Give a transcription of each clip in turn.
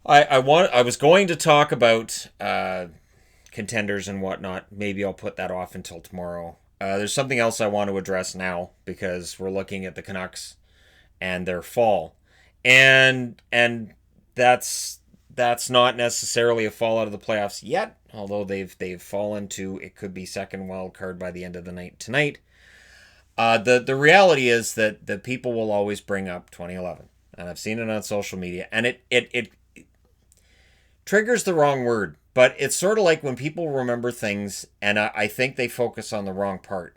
I was going to talk about contenders and whatnot. Maybe I'll put that off until tomorrow. There's something else I want to address now because we're looking at the Canucks and their fall, and that's that's not necessarily a fallout of the playoffs yet. Although they've fallen to, it could be second wild card by the end of the night tonight. The reality is that the people will always bring up 2011, and I've seen it on social media, and it trigger's the wrong word, but it's sort of like when people remember things, and I think they focus on the wrong part.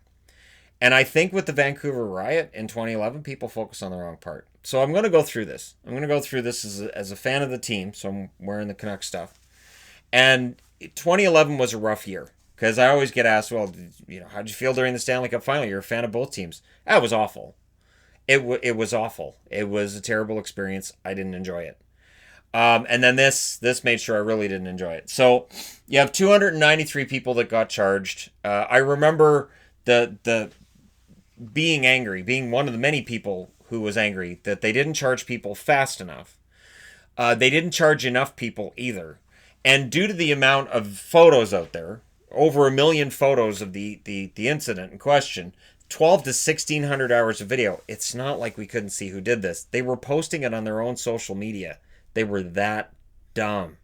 And I think with the Vancouver riot in 2011, people focus on the wrong part. So I'm going to go through this. I'm going to go through this as a fan of the team, so I'm wearing the Canucks stuff. And 2011 was a rough year because I always get asked, well, how'd you feel during the Stanley Cup final? You're a fan of both teams. That was awful. It was awful. It was a terrible experience. I didn't enjoy it. And then this made sure I really didn't enjoy it. So you have 293 people that got charged. I remember the being angry, being one of the many people who was angry that they didn't charge people fast enough. They didn't charge enough people either. And due to the amount of photos out there, over 1 million photos of the incident in question, 12 to 1600 hours of video, it's not like we couldn't see who did this. They were posting it on their own social media. They were that dumb.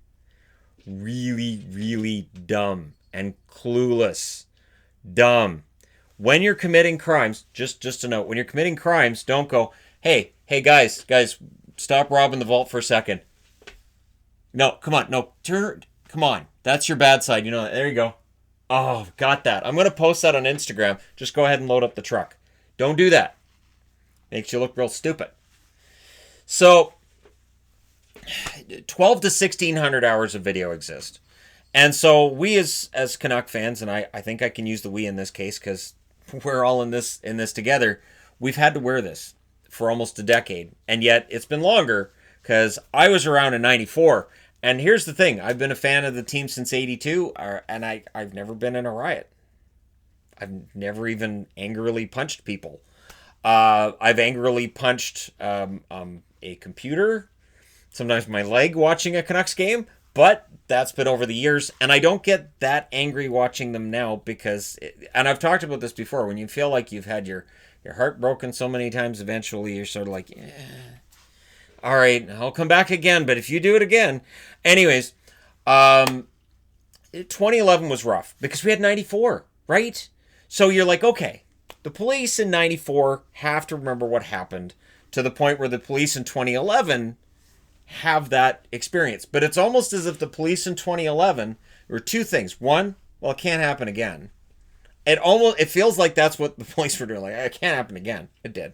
Really, really dumb and clueless. Dumb. When you're committing crimes, just a note, when you're committing crimes, don't go, hey guys, stop robbing the vault for a second. No, come on, no, come on. That's your bad side. There you go. Oh, got that. I'm going to post that on Instagram. Just go ahead and load up the truck. Don't do that. Makes you look real stupid. So, 12 to 1600 hours of video exist. And so we as Canuck fans, and I think I can use the we in this case because we're all in this together, we've had to wear this for almost a decade. And yet it's been longer because I was around in 94. And here's the thing. I've been a fan of the team since 82, and I've never been in a riot. I've never even angrily punched people. I've angrily punched a computer, sometimes my leg watching a Canucks game, but that's been over the years, and I don't get that angry watching them now because, and I've talked about this before, when you feel like you've had your heart broken so many times, eventually you're sort of like, all right, I'll come back again, but if you do it again. Anyways, 2011 was rough because we had 94, right? So you're like, okay, the police in 94 have to remember what happened to the point where the police in 2011 have that experience. But it's almost as if the police in 2011 were two things. One, well, it can't happen again. It feels like that's what the police were doing. Like, it can't happen again. It did.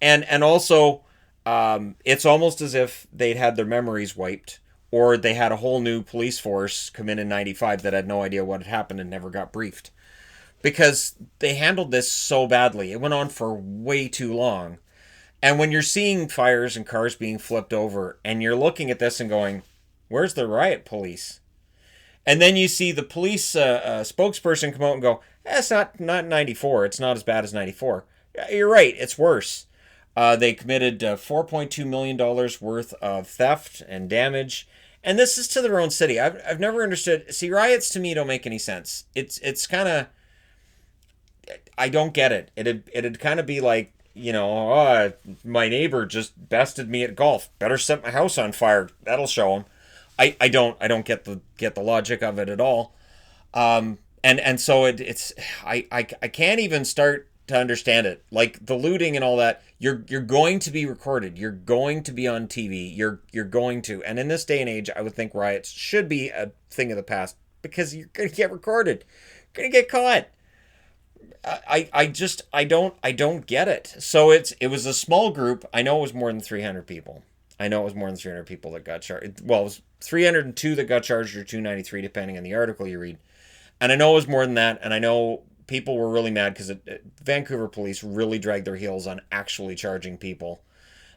And also, it's almost as if they'd had their memories wiped, or they had a whole new police force come in 95 that had no idea what had happened and never got briefed. Because they handled this so badly. It went on for way too long. And when you're seeing fires and cars being flipped over, and you're looking at this and going, where's the riot police? And then you see the police spokesperson come out and go, it's not 94. It's not as bad as 94. You're right. It's worse. They committed $4.2 million worth of theft and damage. And this is to their own city. I've never understood. See, riots to me don't make any sense. It's kind of, I don't get it. It'd kind of be like, my neighbor just bested me at golf. Better set my house on fire. That'll show him. I don't get the logic of it at all. And so it's I can't even start to understand it. Like the looting and all that, you're going to be recorded. You're going to be on TV. You're going to. And in this day and age, I would think riots should be a thing of the past because you're going to get recorded. You're going to get caught. I don't get it. So it was a small group. I know it was more than 300 people. I know it was more than 300 people that got charged. Well, it was 302 that got charged or 293 depending on the article you read. And I know it was more than that, and I know people were really mad because Vancouver police really dragged their heels on actually charging people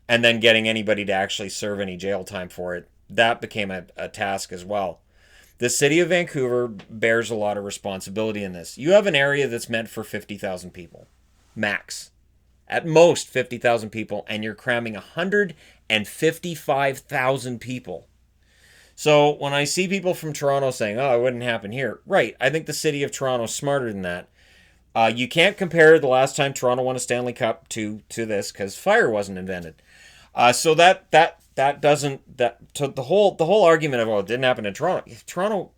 and then getting anybody to actually serve any jail time for it. That became a task as well. The city of Vancouver bears a lot of responsibility in this. You have an area that's meant for 50,000 people, max. At most 50,000 people, and you're cramming 155,000 people So when I see people from Toronto saying, "Oh, it wouldn't happen here," right? I think the city of Toronto is smarter than that. You can't compare the last time Toronto won a Stanley Cup to this because fire wasn't invented. So that doesn't that to the whole argument of, oh, it didn't happen in Toronto. Toronto,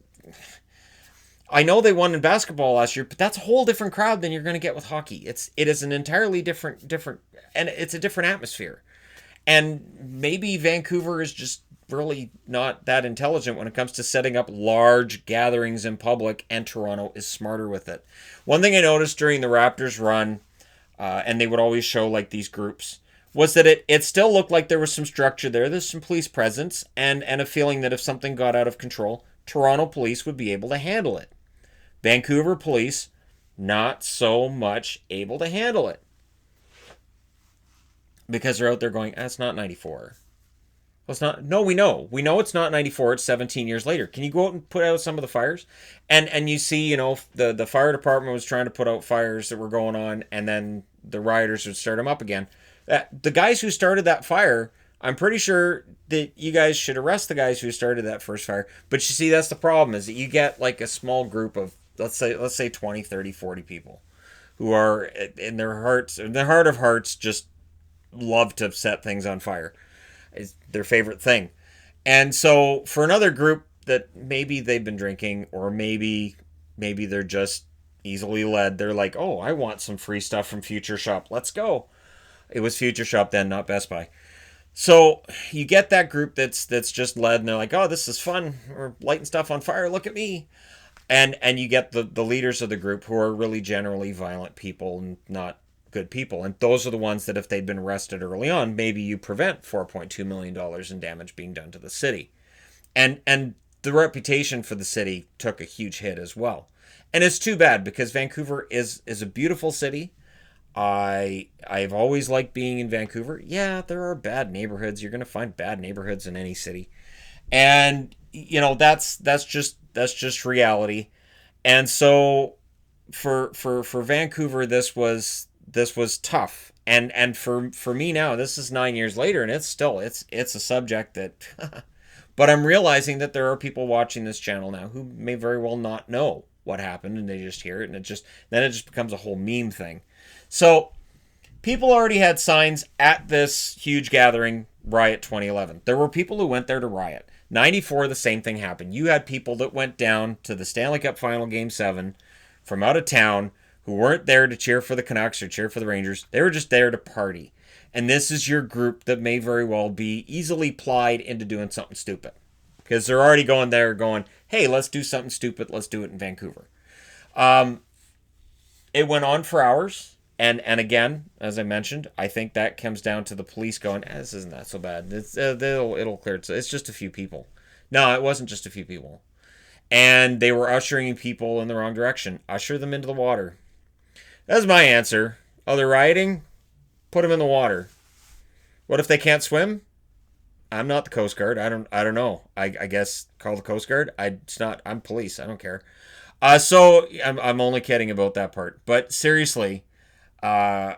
I know they won in basketball last year, but that's a whole different crowd than you're going to get with hockey. It is an entirely different, and it's a different atmosphere. And maybe Vancouver is just really not that intelligent when it comes to setting up large gatherings in public, and Toronto is smarter with it. One thing I noticed during the Raptors run, and they would always show like these groups, was that it still looked like there was some structure there. There's some police presence, and a feeling that if something got out of control, Toronto police would be able to handle it. Vancouver police, not so much able to handle it because they're out there going, "That's not 94. Well, it's not. No, we know. We know it's not 94. It's 17 years later. Can you go out and put out some of the fires?" And you see, the fire department was trying to put out fires that were going on, and then the rioters would start them up again. The guys who started that fire, I'm pretty sure that you guys should arrest the guys who started that first fire. But you see, that's the problem, is that you get like a small group of, let's say 20, 30, 40 people who are in their heart of hearts, just love to set things on fire. Is their favorite thing. And so for another group that maybe they've been drinking, or maybe they're just easily led, they're like, "Oh, I want some free stuff from Future Shop. Let's go." It was Future Shop then, not Best Buy. So you get that group that's just led, and they're like, "Oh, this is fun. We're lighting stuff on fire. Look at me." And you get the leaders of the group, who are really generally violent people and not good people. And those are the ones that, if they'd been arrested early on, maybe you prevent $4.2 million in damage being done to the city. And the reputation for the city took a huge hit as well. And it's too bad, because Vancouver is a beautiful city. I've always liked being in Vancouver. Yeah, there are bad neighborhoods. You're going to find bad neighborhoods in any city. And that's just reality. And so for Vancouver, this was tough. And for me now, this is 9 years later, and it's a subject that but I'm realizing that there are people watching this channel now who may very well not know what happened, and they just hear it, and then it just becomes a whole meme thing. So people already had signs at this huge gathering, Riot 2011. There were people who went there to riot. 94, the same thing happened. You had people that went down to the Stanley Cup Final Game 7 from out of town, who weren't there to cheer for the Canucks or cheer for the Rangers. They were just there to party. And this is your group that may very well be easily plied into doing something stupid, because they're already going there going, "Hey, let's do something stupid. Let's do it in Vancouver." It went on for hours. And again, as I mentioned, I think that comes down to the police going, "This isn't that so bad. It'll clear. It's just a few people." No, it wasn't just a few people. And they were ushering people in the wrong direction. Usher them into the water. That's my answer. Oh, they're rioting? Put them in the water. What if they can't swim? I'm not the Coast Guard. I don't know. I guess call the Coast Guard. I'm police. I don't care. So I'm only kidding about that part. But seriously, uh,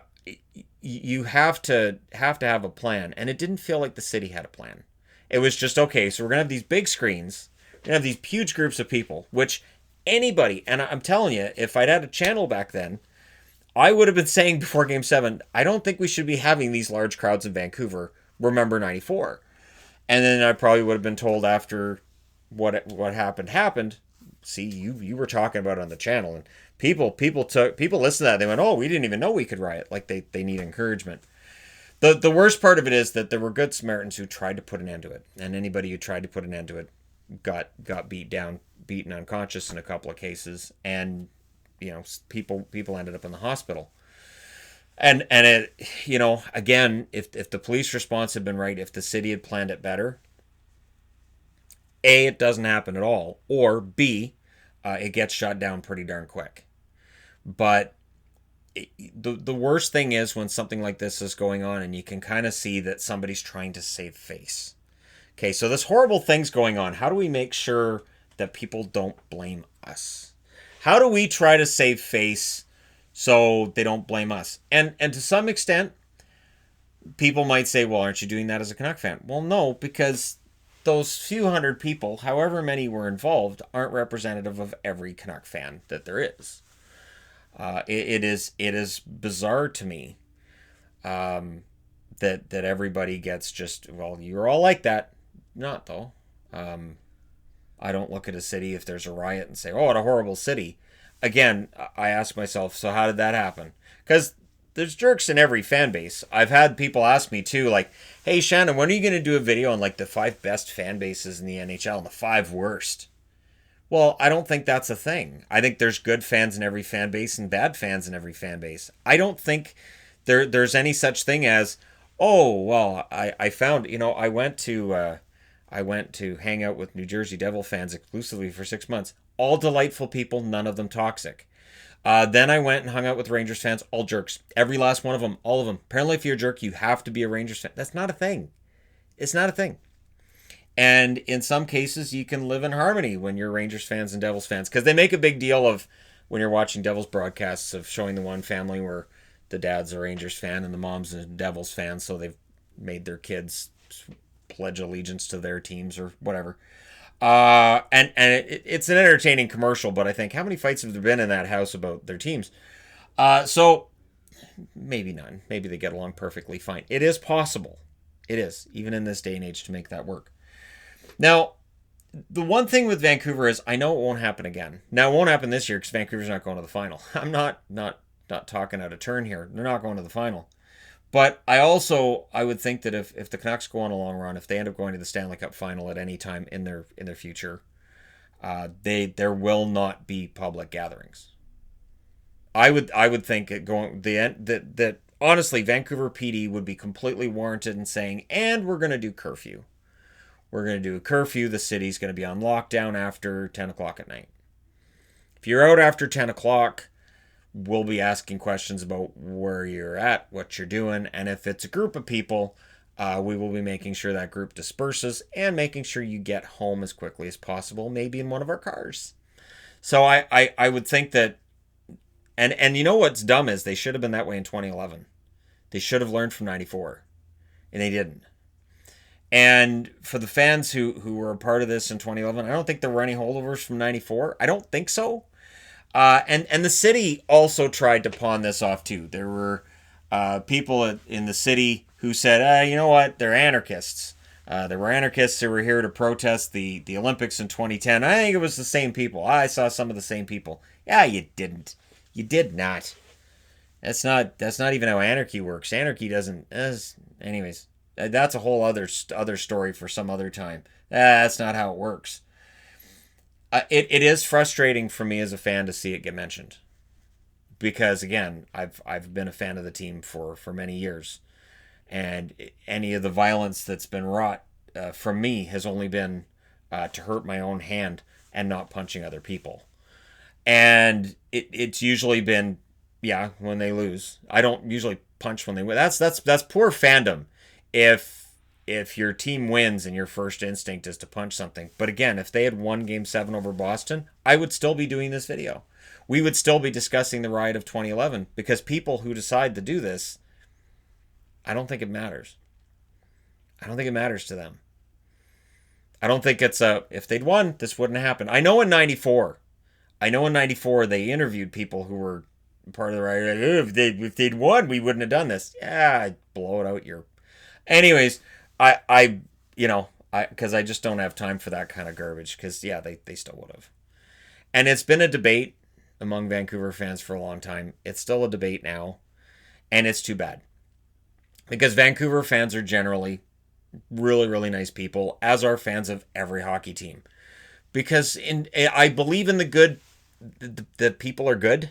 you have a plan, and it didn't feel like the city had a plan. It was just, okay, so we're gonna have these big screens, we're gonna have these huge groups of people, which anybody, and I'm telling you, if I'd had a channel back then, I would have been saying before Game 7, I don't think we should be having these large crowds in Vancouver. Remember 94. And then I probably would have been told after what happened. See, you were talking about it on the channel, and people listened to that. They went, "Oh, we didn't even know we could riot." Like they need encouragement. The worst part of it is that there were good Samaritans who tried to put an end to it, and anybody who tried to put an end to it got beaten unconscious in a couple of cases, and people ended up in the hospital. And it, again, if the police response had been right, if the city had planned it better, A, it doesn't happen at all, or B, it gets shut down pretty darn quick. But the worst thing is when something like this is going on, and you can kind of see that somebody's trying to save face. Okay, so this horrible thing's going on. How do we make sure that people don't blame us? How do we try to save face so they don't blame us? And to some extent, people might say, "Well, aren't you doing that as a Canuck fan?" Well, no, because those few hundred people, however many were involved, aren't representative of every Canuck fan that there is. It is bizarre to me that everybody gets just, well, you're all like that. Not though. I don't look at a city if there's a riot and say, oh, what a horrible city. Again, I ask myself, so how did that happen? Because there's jerks in every fan base. I've had people ask me too, like, hey, Shannon, when are you going to do a video on like the 5 best fan bases in the NHL and the 5 worst? Well, I don't think that's a thing. I think there's good fans in every fan base and bad fans in every fan base. I don't think there's any such thing as, oh, well, I found, I went to hang out with New Jersey Devil fans exclusively for 6 months. All delightful people, none of them toxic. Then I went and hung out with Rangers fans, all jerks. Every last one of them, all of them. Apparently, if you're a jerk, you have to be a Rangers fan. That's not a thing. It's not a thing. And in some cases, you can live in harmony when you're Rangers fans and Devils fans. Because they make a big deal of, when you're watching Devils broadcasts, of showing the one family where the dad's a Rangers fan and the mom's a Devils fan. So they've made their kids pledge allegiance to their teams or whatever. It's an entertaining commercial, but I think, how many fights have there been in that house about their teams? So maybe none. Maybe they get along perfectly fine. It is possible. It is, even in this day and age, to make that work. Now, the one thing with Vancouver is, I know it won't happen again. Now, it won't happen this year because Vancouver's not going to the final. I'm not talking out of turn here. They're not going to the final. But I would think that if the Canucks go on a long run, if they end up going to the Stanley Cup final at any time in their future, there will not be public gatherings. I would think that honestly, Vancouver PD would be completely warranted in saying, and we're going to do curfew. We're going to do a curfew. The city's going to be on lockdown after 10 o'clock at night. If you're out after 10 o'clock, we'll be asking questions about where you're at, what you're doing, and if it's a group of people, we will be making sure that group disperses and making sure you get home as quickly as possible, maybe in one of our cars. So I would think that, and you know what's dumb is they should have been that way in 2011. They should have learned from 94, and they didn't. And for the fans who were a part of this in 2011, I don't think there were any holdovers from 94. I don't think so. And the city also tried to pawn this off too. There were people in the city who said, you know what, they're anarchists. There were anarchists who were here to protest the Olympics in 2010. I think it was the same people. I saw some of the same people. Yeah, you didn't. You did not. That's not even how anarchy works. Anarchy doesn't. Anyways, that's a whole other story for some other time. That's not how it works. It is frustrating for me as a fan to see it get mentioned, because again, I've been a fan of the team for many years, and any of the violence that's been wrought from me has only been to hurt my own hand and not punching other people. And it's usually been, yeah, when they lose. I don't usually punch when they win. That's poor fandom. If your team wins and your first instinct is to punch something. But again, if they had won Game 7 over Boston, I would still be doing this video. We would still be discussing the riot of 2011, because people who decide to do this, I don't think it matters. I don't think it matters to them. I don't think it's if they'd won, this wouldn't happen. I know in 94 they interviewed people who were part of the riot. If they'd won, we wouldn't have done this. Yeah, I'd blow it out your... Anyways, because I just don't have time for that kind of garbage, because, yeah, they still would have. And it's been a debate among Vancouver fans for a long time. It's still a debate now, and it's too bad. Because Vancouver fans are generally really, really nice people, as are fans of every hockey team. Because I believe in the good, that people are good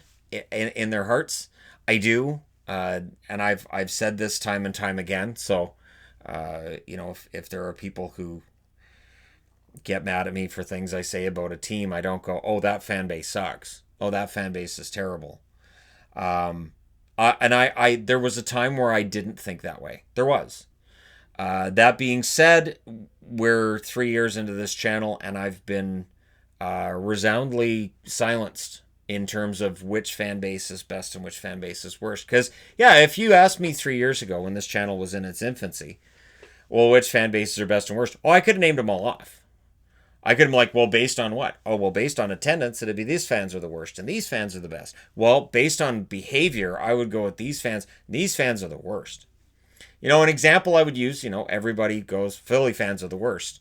in their hearts. I do. And I've said this time and time again, so... if there are people who get mad at me for things I say about a team, I don't go, oh, that fan base sucks. Oh, that fan base is terrible. There was a time where I didn't think that way. There was. That being said, we're 3 years into this channel, and I've been resoundingly silenced in terms of which fan base is best and which fan base is worst. Because, yeah, if you asked me 3 years ago when this channel was in its infancy, Well, which fan bases are best and worst? Oh, I could have named them all off. I could have been like, well, based on what? Oh, well, based on attendance, it'd be these fans are the worst and these fans are the best. Well, based on behavior, I would go with these fans. These fans are the worst. An example I would use, everybody goes, Philly fans are the worst.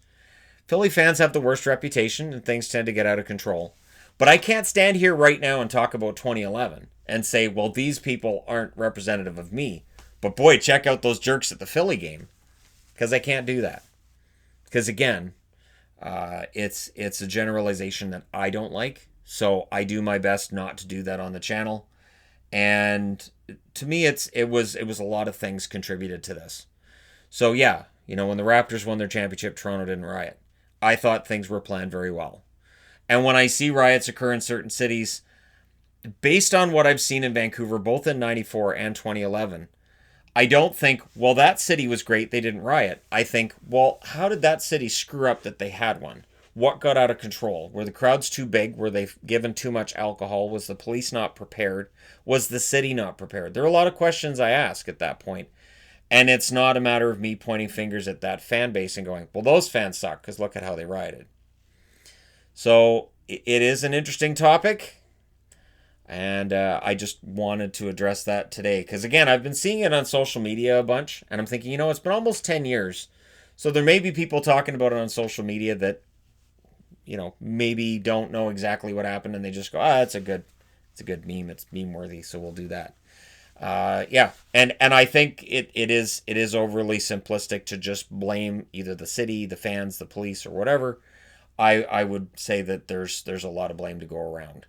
Philly fans have the worst reputation and things tend to get out of control. But I can't stand here right now and talk about 2011 and say, well, these people aren't representative of me. But boy, check out those jerks at the Philly game. Because I can't do that. Because again, it's a generalization that I don't like. So I do my best not to do that on the channel. And to me, it was a lot of things contributed to this. So yeah, when the Raptors won their championship, Toronto didn't riot. I thought things were planned very well. And when I see riots occur in certain cities, based on what I've seen in Vancouver, both in 94 and 2011, I don't think, well, that city was great, they didn't riot. I think, well, how did that city screw up that they had one? What got out of control? Were the crowds too big? Were they given too much alcohol? Was the police not prepared? Was the city not prepared? There are a lot of questions I ask at that point. And it's not a matter of me pointing fingers at that fan base and going, well, those fans suck because look at how they rioted. So it is an interesting topic. And I just wanted to address that today. Because again, I've been seeing it on social media a bunch. And I'm thinking, it's been almost 10 years. So there may be people talking about it on social media that, maybe don't know exactly what happened. And they just go, it's a good meme. It's meme worthy. So we'll do that. Yeah, and I think it is overly simplistic to just blame either the city, the fans, the police, or whatever. I would say that there's a lot of blame to go around,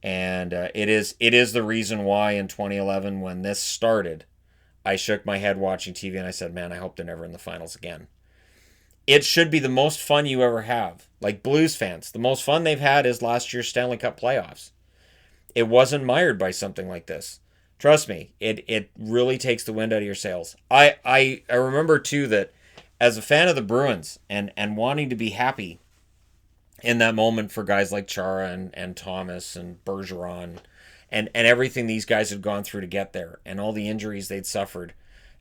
and it is the reason why in 2011 when this started, I shook my head watching TV and I said, man, I hope they're never in the finals again. It should be the most fun you ever have. Like Blues fans, the most fun they've had is last year's Stanley Cup playoffs. It wasn't mired by something like this. Trust me, it really takes the wind out of your sails. I remember, too, that as a fan of the Bruins and wanting to be happy in that moment for guys like Chara and Thomas and Bergeron and everything these guys had gone through to get there and all the injuries they'd suffered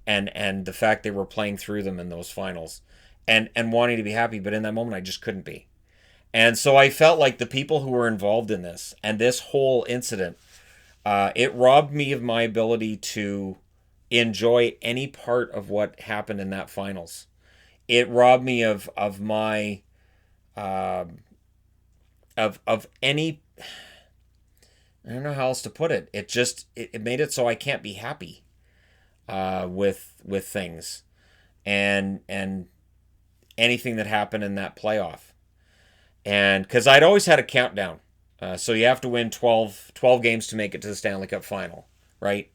and the fact they were playing through them in those finals and wanting to be happy, but in that moment I just couldn't be. And so I felt like the people who were involved in this and this whole incident, it robbed me of my ability to enjoy any part of what happened in that finals. It robbed me of my of any, I don't know how else to put it. It made it so I can't be happy with things and anything that happened in that playoff. And because I'd always had a countdown. So you have to win 12 games to make it to the Stanley Cup final, right?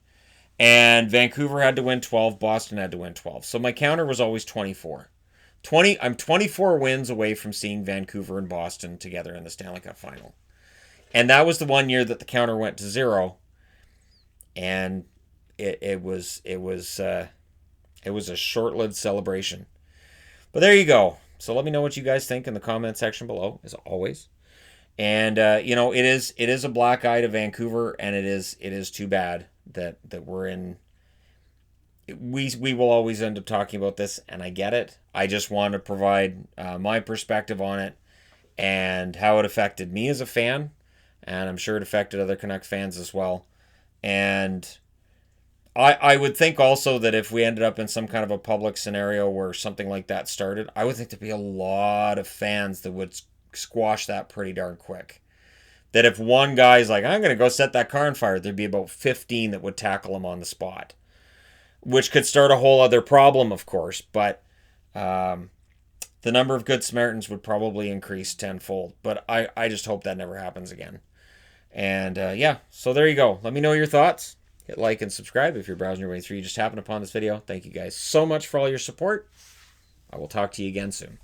And Vancouver had to win 12, Boston had to win 12. So my counter was always 24. I'm 24 wins away from seeing Vancouver and Boston together in the Stanley Cup final. And that was the one year that the counter went to 0. And it was a short-lived celebration. But there you go. So let me know what you guys think in the comment section below, as always. And it is a black eye to Vancouver, and it is too bad that we're in. We will always end up talking about this, and I get it. I just want to provide my perspective on it and how it affected me as a fan, and I'm sure it affected other Canucks fans as well. And I would think also that if we ended up in some kind of a public scenario where something like that started, I would think there'd be a lot of fans that would squash that pretty darn quick. That if one guy's like, I'm going to go set that car on fire, there'd be about 15 that would tackle him on the spot. Which could start a whole other problem, of course, but the number of good Samaritans would probably increase tenfold. But I just hope that never happens again. And yeah, so there you go. Let me know your thoughts. Hit like and subscribe if you're browsing your way through. You just happened upon this video. Thank you guys so much for all your support. I will talk to you again soon.